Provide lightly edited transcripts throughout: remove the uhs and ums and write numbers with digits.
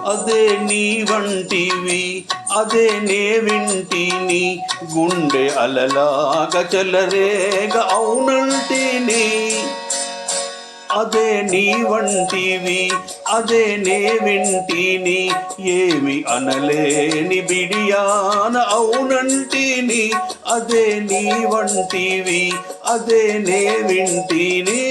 అదే నీ వంటివి అదే నే వింటిని గుండె అలలాగా చెలరేగ అవునంటిని అదే నీ వంటివి అదే నే వింటిని ఏమి అనలేని బిడియాన అవునంటిని అదే నీ వంటివి అదే నే వింటిని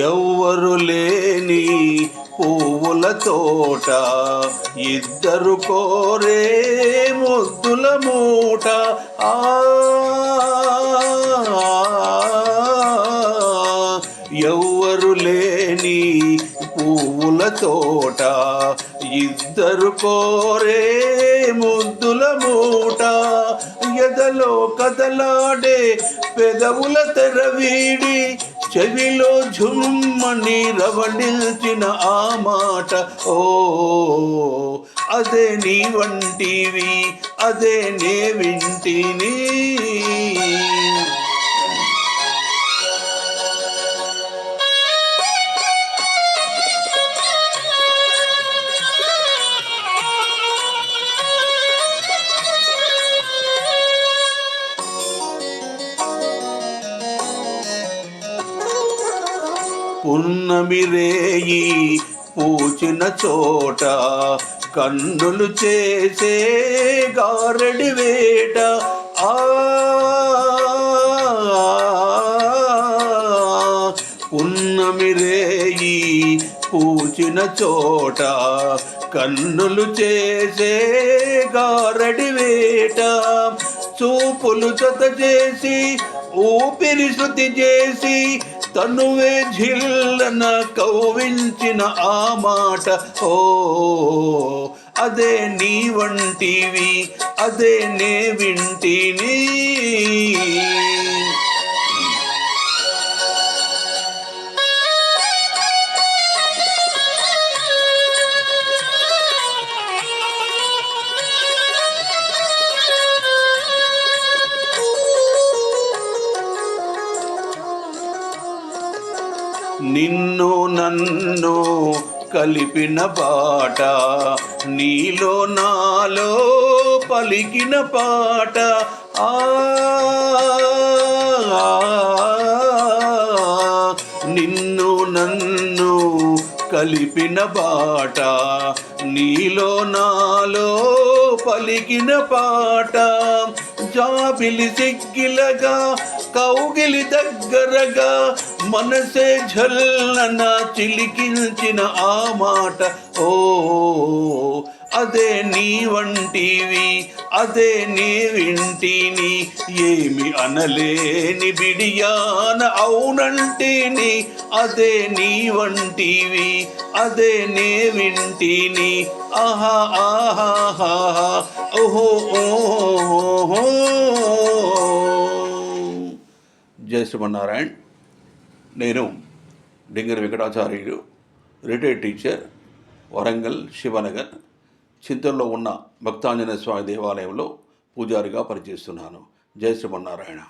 ఎవ్వరు లేని పువ్వుల తోట ఇద్దరు కోరే ముద్దుల మూట ఎవ్వరు లేని పువ్వుల తోట ఇద్దరు కోరే ముద్దుల మూట ఎదలో కదలాడే పెదవుల తెరవీడి చెవిలో ఝుమ్మని రవళించిన ఆ మాట ఓ అదే నీ వంటివి అదే నే వింటిని పున్నమి రేయి పూచిన చోట కన్నులు చేసే గారడి వేట పున్నమి రేయి పూచిన చోట కన్నులు చేసే గారడి వేట చూపులు జత చేసి ఊపిరి శృతి చేసి తనువే ఝిల్లన కవ్వించిన ఆ మాట ఓ అదే నీ వంటివి అదే నే వింటిని నిన్ను నన్ను కలిపిన పాట నీలో నాలో పలికిన పాట నిన్ను నన్ను కలిపిన పాట నీలో నాలో పలికిన పాట జాబిలి సిగ్గిలగా కౌగిలి దగ్గరగా మనసే ఝల్లన చిలికించిన ఆ మాట ఓ అదే నీ వంటివి అదే నే వింటిని ఏమి అనలేని బిడియాన అవునంటిని అదే నీ వంటివి అదే నే వింటిని ఆహా ఆహా ఓహో ఓహో. జై శ్రీమన్నారాయణ. నేను డింగరి వెంకటాచార్యుడు, రిటైర్డ్ టీచర్, వరంగల్ శివనగర్ చింతల్లో ఉన్న భక్తాంజనేయ స్వామి దేవాలయంలో పూజారిగా పనిచేస్తున్నాను. జై శ్రీమన్నారాయణ.